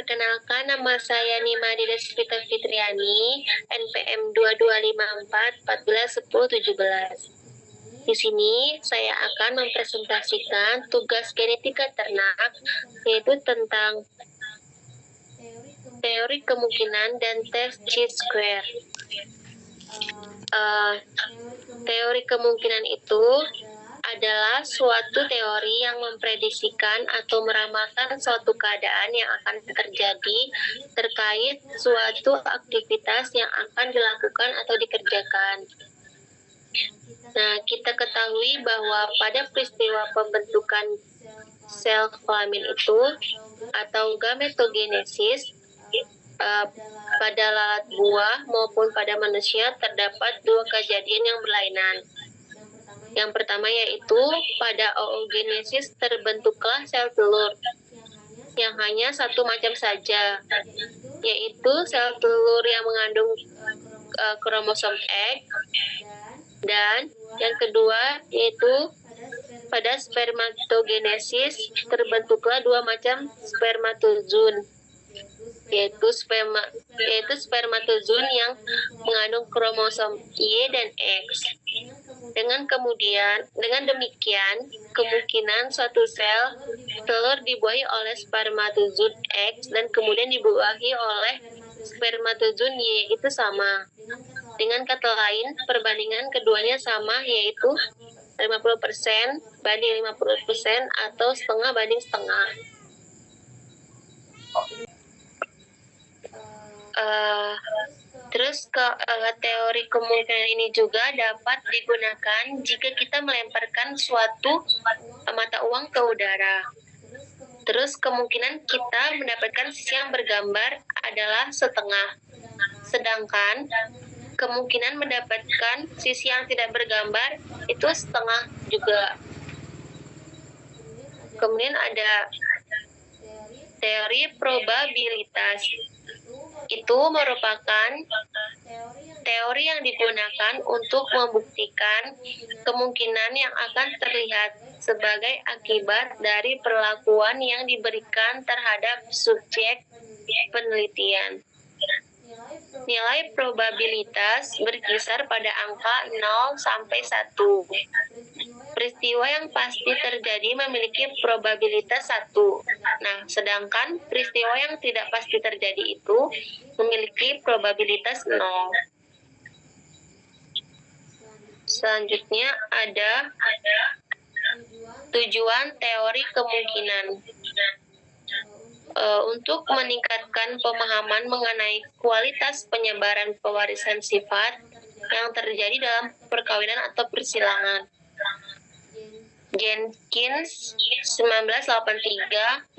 Perkenalkan, nama saya Nima Desvita Fitriani, NPM 2254 Di sini saya akan mempresentasikan tugas genetika ternak, yaitu tentang teori kemungkinan dan tes chi-square. Teori kemungkinan itu adalah suatu teori yang memprediksikan atau meramalkan suatu keadaan yang akan terjadi terkait suatu aktivitas yang akan dilakukan atau dikerjakan. Nah, kita ketahui bahwa pada peristiwa pembentukan sel kelamin itu atau gametogenesis, pada lalat buah maupun pada manusia terdapat dua kejadian yang berlainan. Yang pertama yaitu pada oogenesis terbentuklah sel telur yang hanya satu macam saja, yaitu sel telur yang mengandung kromosom X, dan yang kedua yaitu pada spermatogenesis terbentuklah dua macam spermatozoon, yaitu spermatozoon yang mengandung kromosom Y dan X. Dengan demikian, kemungkinan suatu sel telur dibuahi oleh spermatozoon X dan kemudian dibuahi oleh spermatozoon Y itu sama. Dengan kata lain, perbandingan keduanya sama, yaitu 50% banding 50% atau setengah banding setengah. Terus teori kemungkinan ini juga dapat digunakan jika kita melemparkan suatu mata uang ke udara. Terus kemungkinan kita mendapatkan sisi yang bergambar adalah setengah. Sedangkan kemungkinan mendapatkan sisi yang tidak bergambar itu setengah juga. Kemudian ada teori probabilitas. Itu merupakan teori yang digunakan untuk membuktikan kemungkinan yang akan terlihat sebagai akibat dari perlakuan yang diberikan terhadap subjek penelitian. Nilai probabilitas berkisar pada angka 0 sampai 1. Peristiwa yang pasti terjadi memiliki probabilitas 1. Nah, sedangkan peristiwa yang tidak pasti terjadi itu memiliki probabilitas 0. Selanjutnya ada tujuan teori kemungkinan. Untuk meningkatkan pemahaman mengenai kualitas penyebaran pewarisan sifat yang terjadi dalam perkawinan atau persilangan. Jenkins 1983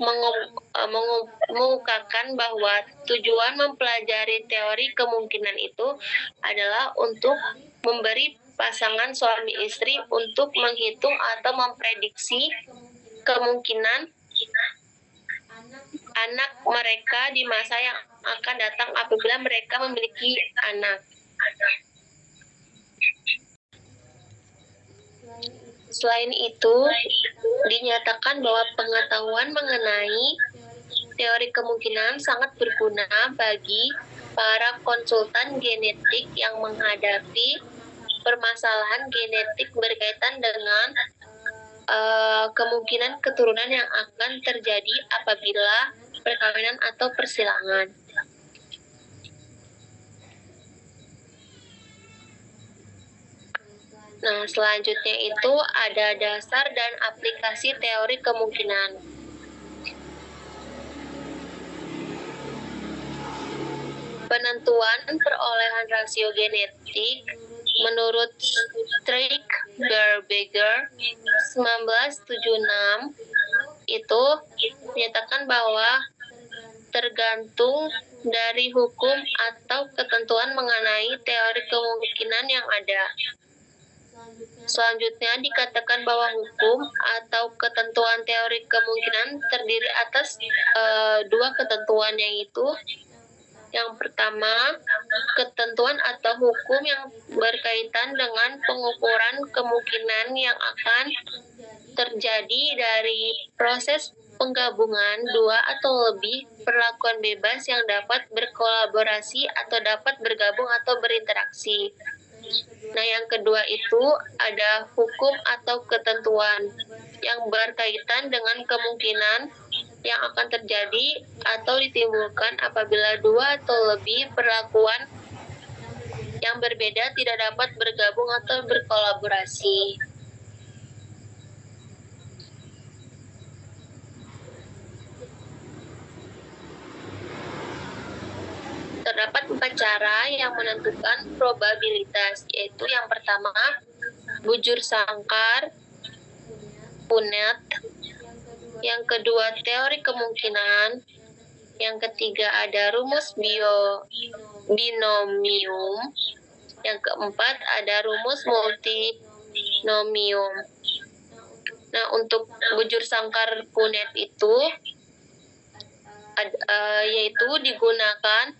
mengukakan bahwa tujuan mempelajari teori kemungkinan itu adalah untuk memberi pasangan suami istri untuk menghitung atau memprediksi kemungkinan anak mereka di masa yang akan datang apabila mereka memiliki anak. Selain itu, dinyatakan bahwa pengetahuan mengenai teori kemungkinan sangat berguna bagi para konsultan genetik yang menghadapi permasalahan genetik berkaitan dengan kemungkinan keturunan yang akan terjadi apabila perkawinan atau persilangan. Nah, selanjutnya itu ada dasar dan aplikasi teori kemungkinan. Penentuan perolehan rasio genetik menurut Strick-Berbager 1976 itu menyatakan bahwa tergantung dari hukum atau ketentuan mengenai teori kemungkinan yang ada. Selanjutnya dikatakan bahwa hukum atau ketentuan teori kemungkinan terdiri atas dua ketentuan, yaitu yang pertama, ketentuan atau hukum yang berkaitan dengan pengukuran kemungkinan yang akan terjadi dari proses penggabungan dua atau lebih perlakuan bebas yang dapat berkolaborasi atau dapat bergabung atau berinteraksi. Nah, yang kedua itu ada hukum atau ketentuan yang berkaitan dengan kemungkinan yang akan terjadi atau ditimbulkan apabila dua atau lebih perlakuan yang berbeda tidak dapat bergabung atau berkolaborasi. Terdapat 4 cara yang menentukan probabilitas, yaitu yang pertama, bujur sangkar, punet, yang kedua, teori kemungkinan, yang ketiga ada rumus binomium, yang keempat ada rumus multinomium. Nah, untuk bujur sangkar punet itu yaitu digunakan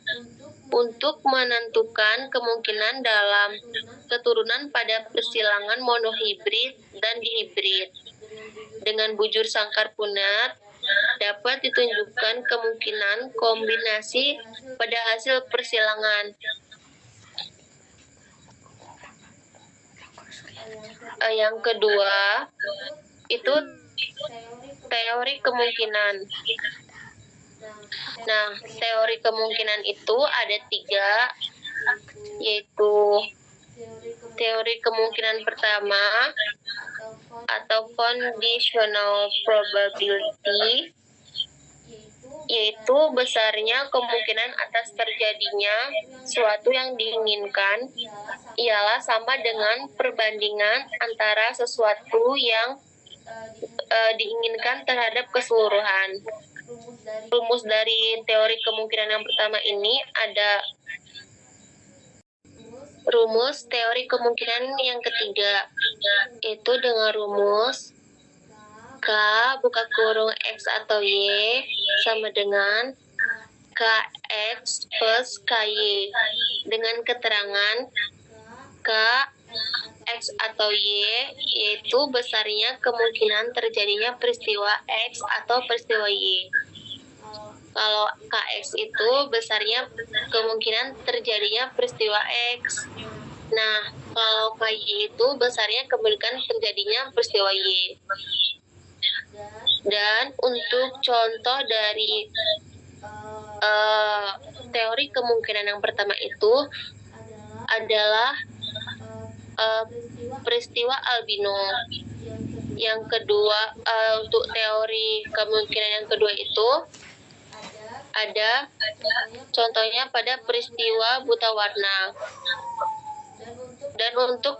untuk menentukan kemungkinan dalam keturunan pada persilangan monohibrid dan dihibrid. Dengan bujur sangkar punet dapat ditunjukkan kemungkinan kombinasi pada hasil persilangan. Yang kedua itu teori kemungkinan. Nah, teori kemungkinan itu ada 3, yaitu teori kemungkinan pertama atau conditional probability, yaitu besarnya kemungkinan atas terjadinya suatu yang diinginkan ialah sama dengan perbandingan antara sesuatu yang diinginkan terhadap keseluruhan. Rumus dari teori kemungkinan yang pertama ini ada rumus teori kemungkinan yang ketiga, itu dengan rumus K buka kurung X atau Y sama dengan KX plus KY, dengan keterangan K X atau Y yaitu besarnya kemungkinan terjadinya peristiwa X atau peristiwa Y. Kalau KX itu besarnya kemungkinan terjadinya peristiwa X. Nah, kalau KY itu besarnya kemungkinan terjadinya peristiwa Y. Dan untuk contoh dari teori kemungkinan yang pertama itu adalah peristiwa albino. Yang kedua, untuk teori kemungkinan yang kedua itu ada contohnya pada peristiwa buta warna. Dan untuk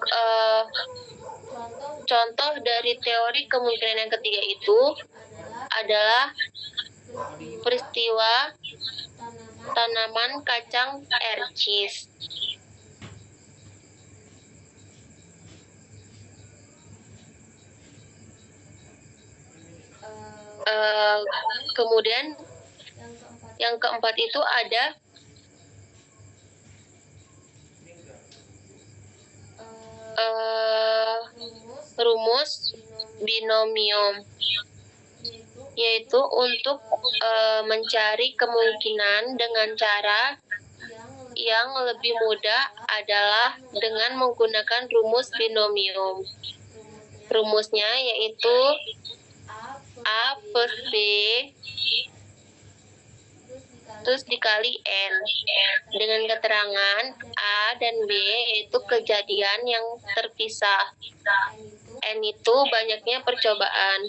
contoh dari teori kemungkinan yang ketiga itu adalah peristiwa tanaman kacang ercis. Kemudian yang keempat itu ada rumus binomium, yaitu untuk mencari kemungkinan dengan cara yang lebih mudah adalah dengan menggunakan rumus binomium. Rumusnya yaitu A plus B terus dikali N, dengan keterangan A dan B yaitu kejadian yang terpisah. N itu banyaknya percobaan.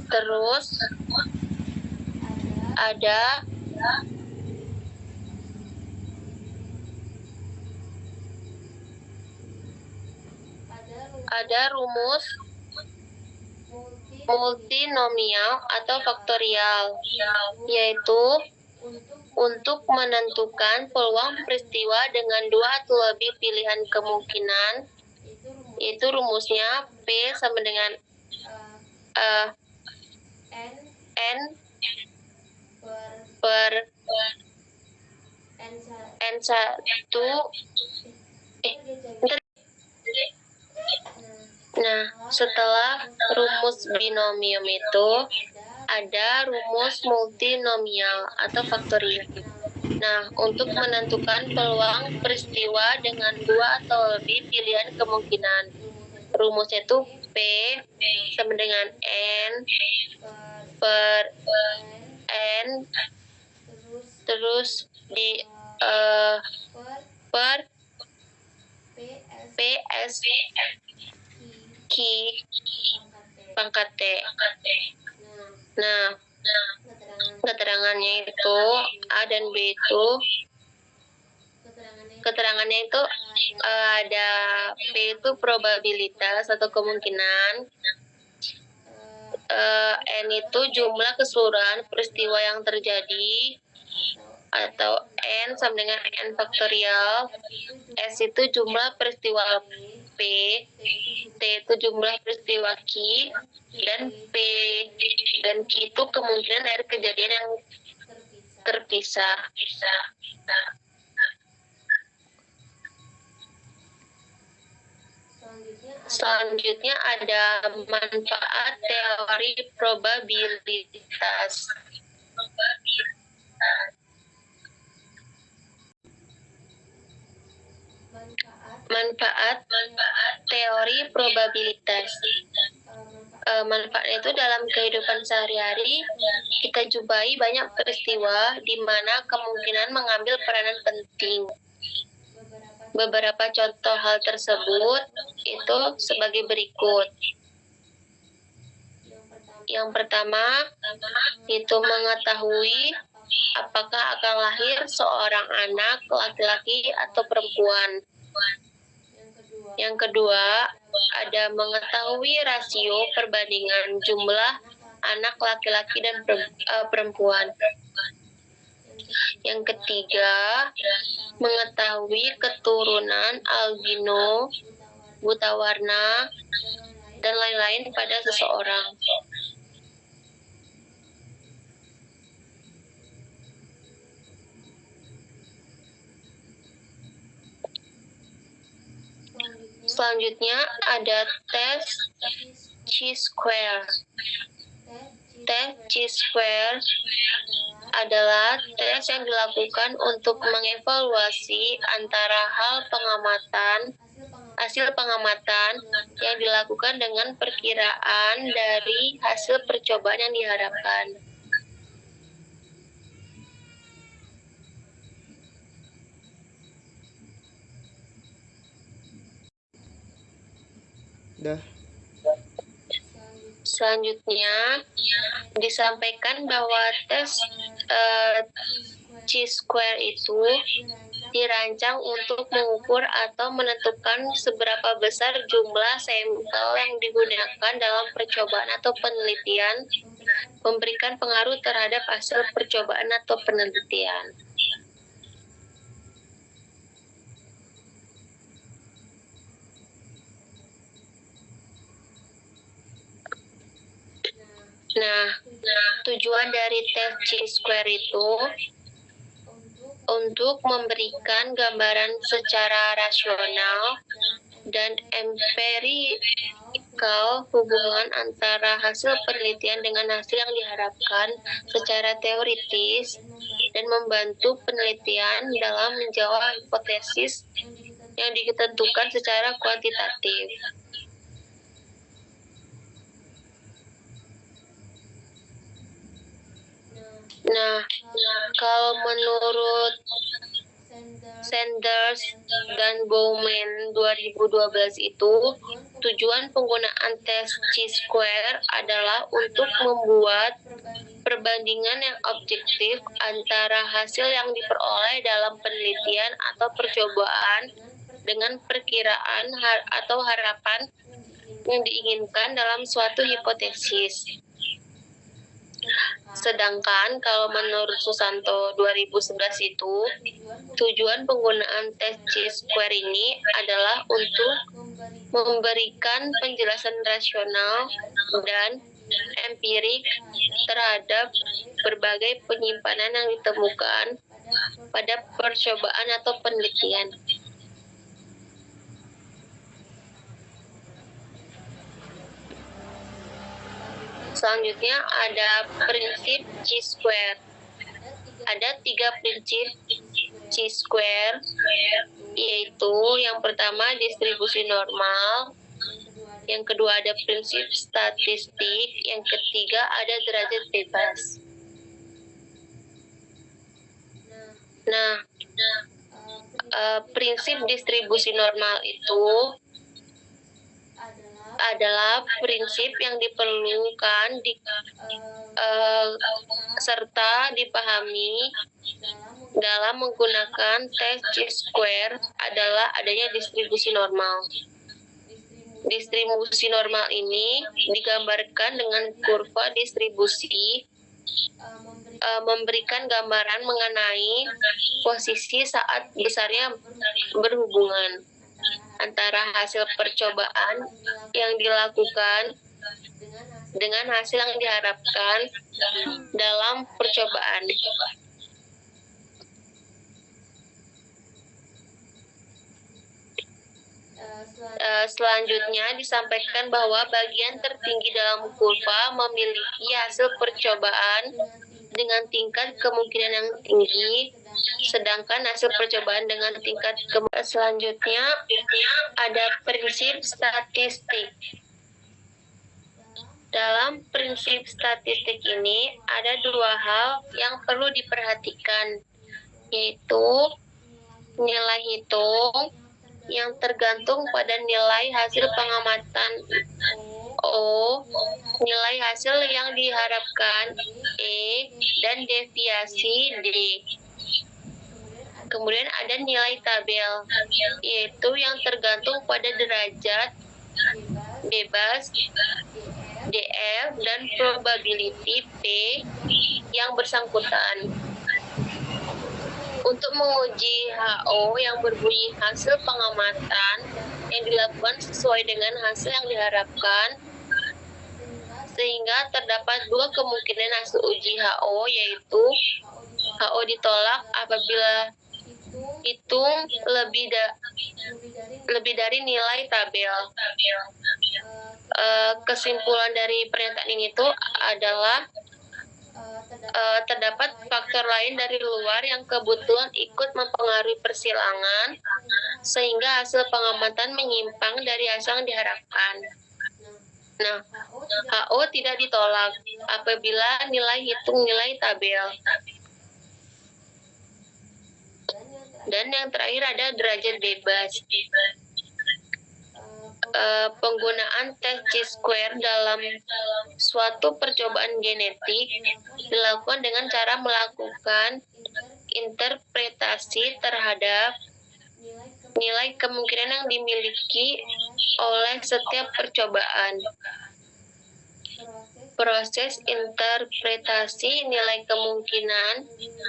Terus ada rumus multinomial atau faktorial, yaitu untuk menentukan peluang peristiwa dengan dua atau lebih pilihan kemungkinan, yaitu rumusnya P sama dengan N per N1 Nah, setelah rumus binomium itu ada rumus multinomial atau faktorial. Nah, untuk menentukan peluang peristiwa dengan 2 atau lebih pilihan kemungkinan, rumusnya itu P sama dengan N per N terus di per PS Q pangkat T. Nah, keterangannya itu A dan B itu ada P itu probabilitas atau kemungkinan, N itu jumlah keseluruhan peristiwa yang terjadi atau N sama dengan N faktorial, S itu jumlah peristiwa P, T itu jumlah peristiwa Q, dan P dan Q itu kemungkinan dari kejadian yang terpisah. Selanjutnya ada manfaat teori probabilitas. Manfaat teori probabilitas. Manfaatnya itu dalam kehidupan sehari-hari kita jumpai banyak peristiwa di mana kemungkinan mengambil peranan penting. Beberapa contoh hal tersebut itu sebagai berikut. Yang pertama itu mengetahui apakah akan lahir seorang anak laki-laki atau perempuan. Yang kedua, ada mengetahui rasio perbandingan jumlah anak laki-laki dan perempuan. Yang ketiga, mengetahui keturunan albino, buta warna, dan lain-lain pada seseorang. Selanjutnya ada tes chi-square. Tes chi-square adalah tes yang dilakukan untuk mengevaluasi antara hasil pengamatan yang dilakukan dengan perkiraan dari hasil percobaan yang diharapkan. Selanjutnya disampaikan bahwa tes chi-square itu dirancang untuk mengukur atau menentukan seberapa besar jumlah sampel yang digunakan dalam percobaan atau penelitian memberikan pengaruh terhadap hasil percobaan atau penelitian. Nah, tujuan dari tes chi-square itu untuk memberikan gambaran secara rasional dan empirikal hubungan antara hasil penelitian dengan hasil yang diharapkan secara teoritis dan membantu penelitian dalam menjawab hipotesis yang ditentukan secara kuantitatif. Nah, kalau menurut Sanders dan Bowman 2012 itu, tujuan penggunaan tes chi-square adalah untuk membuat perbandingan yang objektif antara hasil yang diperoleh dalam penelitian atau percobaan dengan perkiraan atau harapan yang diinginkan dalam suatu hipotesis. Sedangkan kalau menurut Susanto 2011 itu, tujuan penggunaan tes chi-square ini adalah untuk memberikan penjelasan rasional dan empirik terhadap berbagai penyimpanan yang ditemukan pada percobaan atau penelitian. Selanjutnya ada prinsip chi-square. Ada 3 prinsip chi-square, yaitu yang pertama distribusi normal, yang kedua ada prinsip statistik, yang ketiga ada derajat bebas. Nah, prinsip distribusi normal itu adalah prinsip yang diperlukan serta dipahami dalam menggunakan tes chi-square adalah adanya distribusi normal. Distribusi normal ini digambarkan dengan kurva distribusi, memberikan gambaran mengenai posisi saat besarnya berhubungan antara hasil percobaan yang dilakukan dengan hasil yang diharapkan dalam percobaan. Selanjutnya disampaikan bahwa bagian tertinggi dalam kurva memiliki hasil percobaan dengan tingkat kemungkinan yang tinggi, sedangkan hasil percobaan dengan tingkat selanjutnya ada prinsip statistik. Dalam prinsip statistik ini ada 2 hal yang perlu diperhatikan, yaitu nilai hitung yang tergantung pada nilai hasil pengamatan O, nilai hasil yang diharapkan E, dan deviasi D. Kemudian ada nilai tabel, yaitu yang tergantung pada derajat bebas DF dan probability P yang bersangkutan. Untuk menguji HO yang berbunyi hasil pengamatan yang dilakukan sesuai dengan hasil yang diharapkan, sehingga terdapat 2 kemungkinan hasil uji HO, yaitu HO ditolak apabila hitung lebih dari nilai tabel. Kesimpulan dari pernyataan ini itu adalah terdapat faktor lain dari luar yang kebetulan ikut mempengaruhi persilangan, sehingga hasil pengamatan menyimpang dari hasil yang diharapkan. Nah, HO tidak ditolak apabila nilai hitung nilai tabel. Dan yang terakhir ada derajat bebas. Penggunaan tes chi-square dalam suatu percobaan genetik dilakukan dengan cara melakukan interpretasi terhadap nilai kemungkinan yang dimiliki oleh setiap percobaan. Proses interpretasi nilai kemungkinan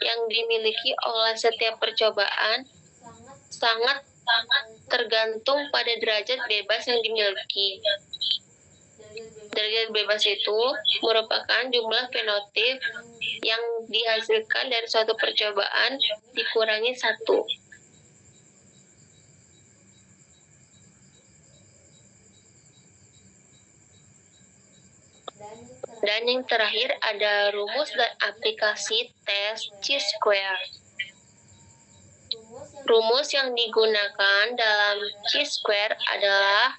yang dimiliki oleh setiap percobaan sangat tergantung pada derajat bebas yang dimiliki. Derajat bebas itu merupakan jumlah fenotip yang dihasilkan dari suatu percobaan dikurangi 1. Dan yang terakhir ada rumus dan aplikasi tes chi-square. Rumus yang digunakan dalam chi-square adalah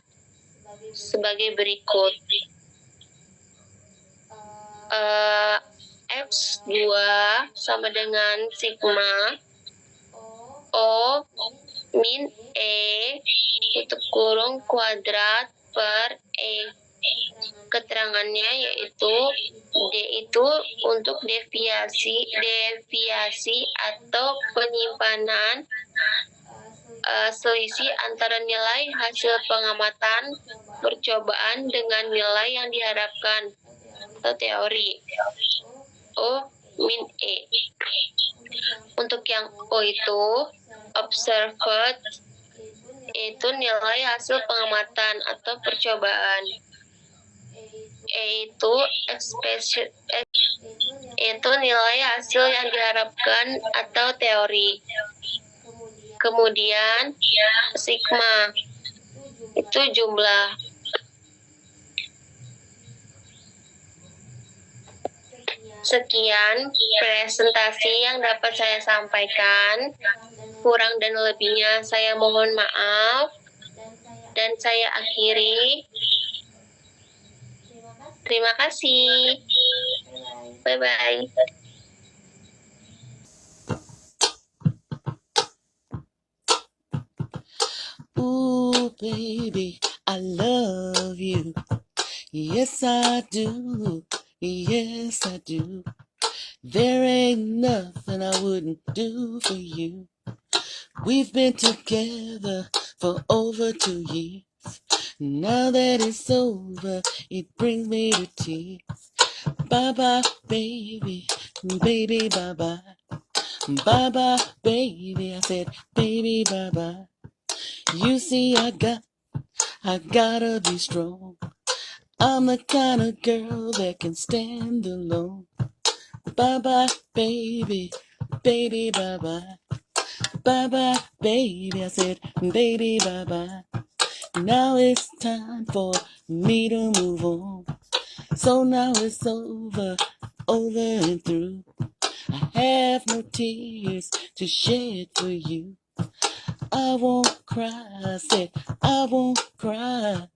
sebagai berikut. X2 sama dengan sigma O min E tutup kurung kuadrat per E. Keterangannya yaitu D itu untuk deviasi atau penyimpanan selisih antara nilai hasil pengamatan percobaan dengan nilai yang diharapkan atau teori O min E. Untuk yang O itu observed, itu nilai hasil pengamatan atau percobaan. E itu nilai hasil yang diharapkan atau teori. Kemudian sigma itu jumlah. Sekian presentasi yang dapat saya sampaikan. Kurang dan lebihnya saya mohon maaf. Dan saya akhiri. Terima kasih. Bye-bye. Ooh, baby, I love you. Yes, I do. Yes, I do. There ain't nothing I wouldn't do for you. We've been together for over 2 years. Now that it's over, it brings me to tears. Bye-bye, baby, baby, bye-bye. Bye-bye, baby, I said, baby, bye-bye. You see, I gotta be strong. I'm the kind of girl that can stand alone. Bye-bye, baby, baby, bye-bye. Bye-bye, baby, I said, baby, bye-bye. Now it's time for me to move on. So now it's over and through. I have no tears to shed for you. I won't cry, I said I won't cry.